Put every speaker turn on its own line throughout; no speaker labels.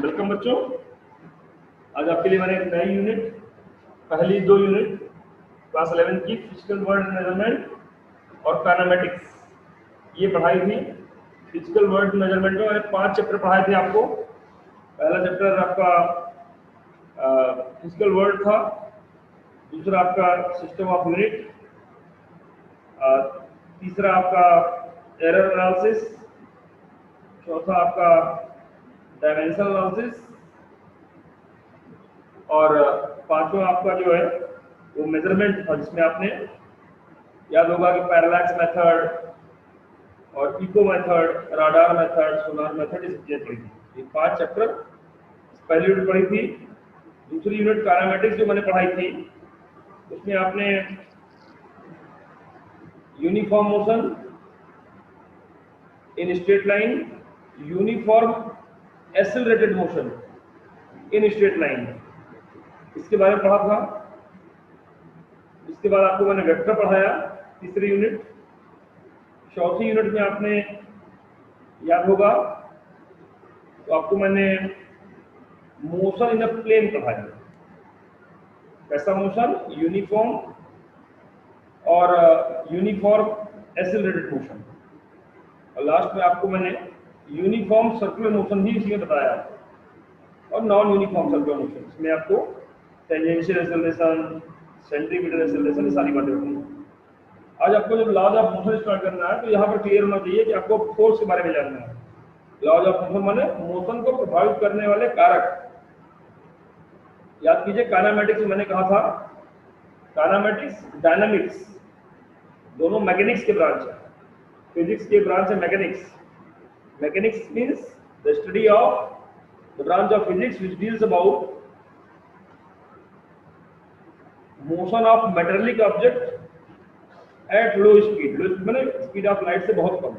Welcome बच्चों। आज आपके लिए मैंने एक नई यूनिट, पहली दो यूनिट क्लास 11 की फिजिकल वर्ड मेजरमेंट और काइनेमेटिक्स ये पढ़ाई थी। फिजिकल वर्ड मेजरमेंट में मैंने 5 चैप्टर पढ़ाए थे आपको। पहला चैप्टर आपका फिजिकल वर्ड था, दूसरा आपका सिस्टम ऑफ यूनिट, तीसरा आपका एरर एनालिसिस, चौथा आपका डायमेंशन एनालिसिस और पांचवा आपका जो है वो मेजरमेंट था, जिसमें आपने याद होगा कि पैरालैक्स मेथड और इको मेथड, राडार मेथड, सोनार मेथड, ये चीजें पढ़ी थी। ये 5 चैप्टर पहली यूनिट पढ़ी थी। दूसरी यूनिट काइनेमेटिक्स जो मैंने पढ़ाई थी उसमें आपने uniform motion in straight line, uniform accelerated motion in straight line, इसके बारे में पढ़ा था। इसके बाद आपको मैंने वेक्टर पढ़ाया, तीसरी यूनिट। चौथी यूनिट में आपने याद होगा तो आपको मैंने मोशन इन अ प्लेन पढ़ाया। कैसा मोशन? यूनिफॉर्म और यूनिफॉर्म एक्सेलरेटेड मोशन। और लास्ट में आपको मैंने यूनिफॉर्म सर्कुलर मोशन भी इसमें बताया और नॉन यूनिफॉर्म सर्कुलर मोशन, इसमें आपको टेंजेंशियल एक्सेलरेशन, सेंट्रीपिटल एक्सेलरेशन, ये सारी बातें बताई। आज आपको जब लॉज ऑफ मोशन स्टार्ट करना है तो यहाँ पर क्लियर होना चाहिए कि आपको फोर्स के बारे में जानना है। लॉज ऑफ मोशन माने मोशन को प्रभावित करने वाले कारक। याद कीजिए, काइनेमेटिक्स में मैंने कहा था, काइनेमेटिक्स डायनामिक्स दोनों मैकेनिक्स के ब्रांच है। फिजिक्स के ब्रांच है mechanics. Mechanics means the study of the branch of physics which deals about motion of material object at low speed. Low speed मैंने स्पीड ऑफ लाइट से बहुत कम।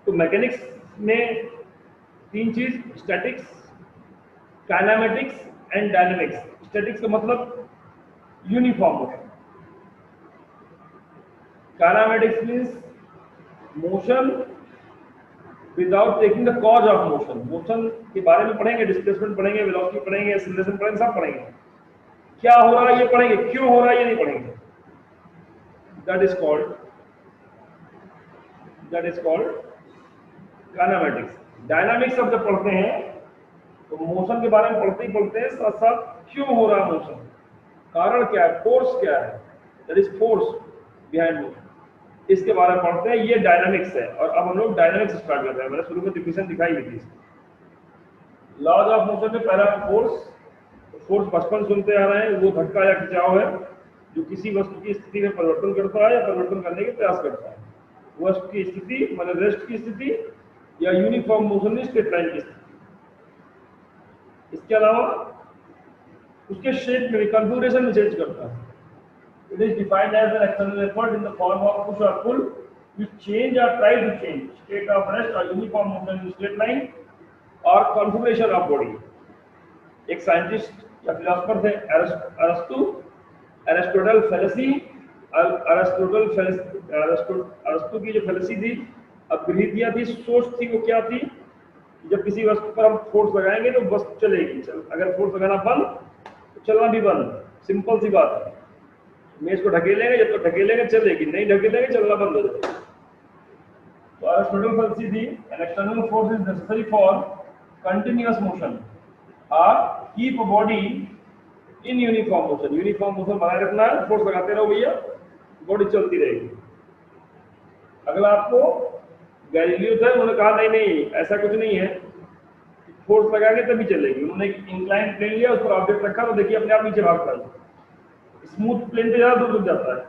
तो मैकेनिक्स में 3 चीज, statics, kinematics and dynamics. Statics का मतलब uniform motion. Kinematics means motion without taking the cause of motion. Motion के बारे में पढ़ेंगे, डिस्प्लेसमेंट पढ़ेंगे, वेलोसिटी पढ़ेंगे, एक्सेलरेशन पढ़ेंगे, सब पढ़ेंगे। क्या हो रहा है ये पढ़ेंगे, क्यों हो रहा है ये नहीं पढ़ेंगे। That is called kinematics. Dynamics अब जब पढ़ते हैं तो मोशन के बारे में पढ़ते ही पढ़ते हैं, साथ साथ क्यों हो रहा है मोशन, कारण क्या है, फोर्स क्या है, that is force behind motion, इसके बारे में पढ़ते हैं। ये डायनामिक्स है। और अब हम लोग डायनामिक्स स्टार्ट कर रहे हैं। मैंने शुरू में डिफिनेशन दिखाई हुई थी। लॉज ऑफ मोशन में पहला फोर्स। फोर्स बचपन सुनते आ रहे हैं, वो धक्का या खिंचाव है जो किसी वस्तु की स्थिति में परिवर्तन करता है या परिवर्तन करने के प्रयास करता है। वस्तु की स्थिति मतलब रेस्ट की स्थिति या यूनिफॉर्म मोशन में स्ट्रेट लाइन की स्थिति। इसके अलावा उसके शेप में कॉन्फ़िगरेशन में चेंज करता है। It is defined as an external effort in the form of push और pull which change or try to change state of rest or uniform motion in straight line or configuration of body। एक scientist या philosopher थे अरस्तु, Aristotle fallacy. अरस्तु की जो fallacy थी, अब गृहितियां थी, सोच थी, वो क्या थी, जब किसी वस्तु पर हम फोर्स लगाएंगे तो वस्तु चलेगी। अगर फोर्स लगाना बंद तो चलना भी बंद। सिंपल सी बात है। मेज को ढकेलेंगे, जब तक ढकेलेंगे चलेगी, नहीं ढकेलेंगे चलना बंद हो जाएगा। तो एरिस्टोटल फेलेसी थी, an external force is necessary for continuous motion और keep body in uniform motion. Uniform motion बनाए रखना है, फोर्स लगाते रहो भैया, बॉडी चलती रहेगी। अगला आपको गैलीलियो था, उन्होंने कहा नहीं नहीं ऐसा कुछ नहीं है, फोर्स लगाएंगे तभी चलेगी। उन्होंने इंक्लाइन प्लेन लिया, उस पर ऑब्जेक्ट रखा तो देखिए अपने आप नीचे भागता है। स्मूथ प्लेन पे ज्यादा दूर रुक जाता है,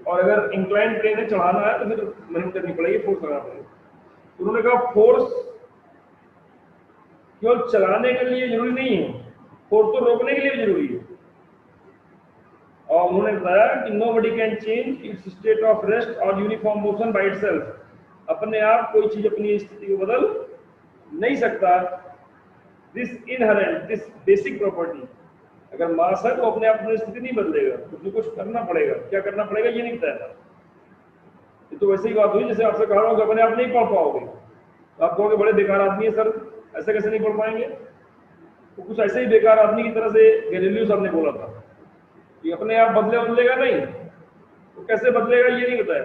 और अगर इंक्लाइन प्लेन में चढ़ाना है तो फिर मेहनत करनी पड़ेगी, फोर्स लगाना पड़ेगा। उन्होंने कहा फोर्स केवल चलाने के लिए जरूरी नहीं है, फोर्स तो रोकने के लिए भी जरूरी है। और उन्होंने बताया कि nobody can change its state of rest or uniform motion by itself। अपने आप कोई चीज अपनी स्थिति को बदल नहीं सकता। This inherent, this basic property, अगर मास है तो अपने आप अपनी स्थिति नहीं बदलेगा, उसमें कुछ करना पड़ेगा। क्या करना पड़ेगा ये नहीं बताया। ये तो वैसे ही बात हुई जैसे आपसे कह रहा हूँ कि अपने आप नहीं पढ़ पाओगे तो आप कहोगे बड़े बेकार आदमी है सर, ऐसे कैसे नहीं पढ़ पाएंगे? तो कुछ ऐसे ही बेकार आदमी की तरह से गैलीलियो साहब ने बोला था कि अपने आप बदलेगा नहीं, तो कैसे बदलेगा ये नहीं बताया,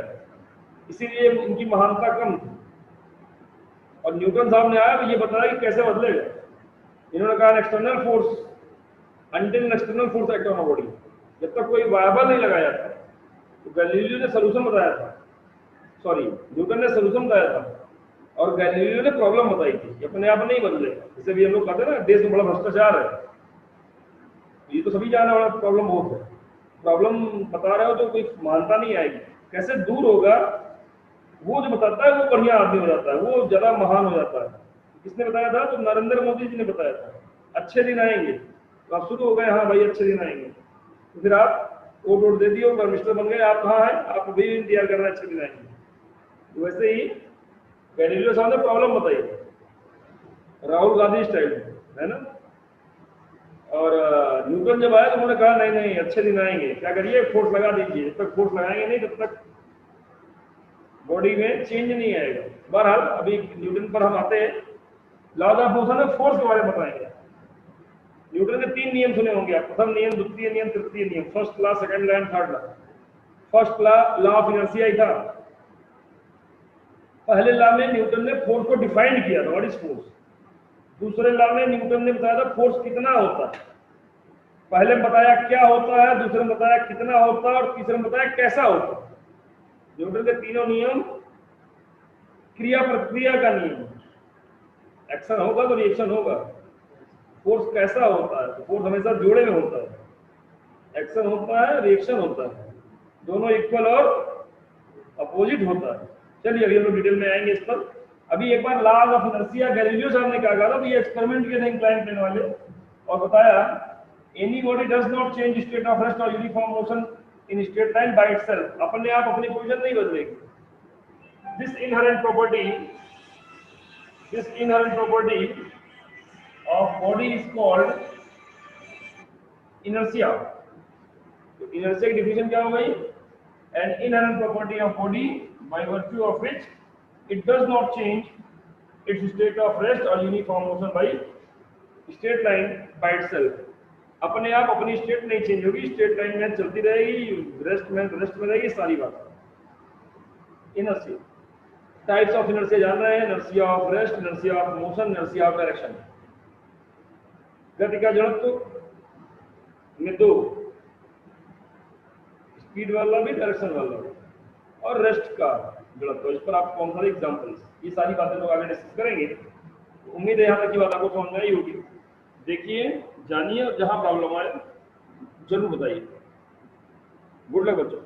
इसीलिए इनकी महानता कम थी। और न्यूटन साहब ने आया तो ये बताया कि कैसे बदलेगा। इन्होंने कहा external force, until external force act on body, जब तक कोई वायबल नहीं लगाया था। तो गैलीलियो ने सोल्यूशन बताया था, सॉरी न्यूटन ने सोल्यूशन बताया था और गैलीलियो ने प्रॉब्लम बताई थी कि अपने आप नहीं बदलेगा। जैसे भी हम लोग कहते हैं ना देश में बड़ा भ्रष्टाचार है, ये तो सभी जाने वाला प्रॉब्लम बहुत है। प्रॉब्लम बता रहे हो तो कोई मानता नहीं आएगी, कैसे दूर होगा? वो जो बताता है वो बढ़िया आदमी हो जाता है, वो ज्यादा महान हो जाता है। किसने बताया था? तो नरेंद्र मोदी जी ने बताया था, अच्छे दिन आएंगे। तो आप शुरू हो गए, हाँ भाई अच्छे दिन आएंगे, तो फिर आप वोट दे दिए, मिनिस्टर बन गए, आप कहाँ हैं? आप अभी इंतजार कर रहे हैं अच्छे दिन आएंगे। तो वैसे ही गैलीलियो साहब ने प्रॉब्लम बताई, राहुल गांधी स्टाइल है ना। और न्यूटन जब आया तो उन्होंने कहा नहीं नहीं अच्छे दिन आएंगे, क्या करिए फोर्स लगा दीजिए, जब तक फोर्स लगाएंगे नहीं तब तक बॉडी में चेंज नहीं आएगा। बहरहाल अभी न्यूटन पर हम आते हैं, लॉज ऑफ मोशन में फोर्स के बारे में बताएंगे। न्यूटन के 3 नियम सुने होंगे आप, प्रथम नियम, द्वितीय नियम, तृतीय नियम, first law, second law and third law. First law of inertia ही था। पहले लॉ में न्यूटन ने फोर्स को डिफाइन किया था, व्हाट इज फोर्स। दूसरे लॉ में न्यूटन ने बताया था फोर्स कितना होता है। पहले में बताया क्या होता है, दूसरे में बताया कितना होता है, और तीसरे में बताया कैसा होता है। न्यूटन के तीनों नियम क्रिया प्रक्रिया का नियम, एक्शन होगा तो रिएक्शन होगा। फोर्स कैसा होता है? तो फोर्स हमेशा जोड़े में होता है, एक्शन होता है रिएक्शन होता है, दोनों इक्वल और अपोजिट होता है। चलिए अभी हम लोग डिटेल में आएंगे इस पर। अभी एक बार लॉज ऑफ इनर्शिया गैलीलियो साहब ने क्या कहा था, ये एक्सपेरिमेंट किए थे इंक्लाइन प्लेन वाले, और बताया any body does not change state of rest और uniform motion in straight line by itself, अपने आप अपनी पोजीशन नहीं बदलेगी। This inherent property of body is called inertia. तो इनर्शिया की डिफिनेशन क्या हो गई? An inherent property of body by virtue of which it does not change its state of rest or uniform motion by straight line by itself। अपने आप अपनी state नहीं change होगी, स्ट्रेट लाइन में चलती रहेगी, रेस्ट में रहेगी, सारी बात। इनर्शिया, टाइप्स ऑफ इनर्शिया जान रहे हैं, inertia of rest, inertia of motion, inertia of direction. गति का जड़त्व में 2, स्पीड वाला भी डायरेक्शन वाला भी, और रेस्ट का जड़त्व। इस पर आप कौन सा एग्जाम्पल्स, ये सारी बातें लोग आगे डिस्कस करेंगे। उम्मीद है यहाँ तक की बात आपको समझ में आई होगी। देखिए जानिए, और जहाँ प्रॉब्लम आए जरूर बताइए। गुड लक बच्चों।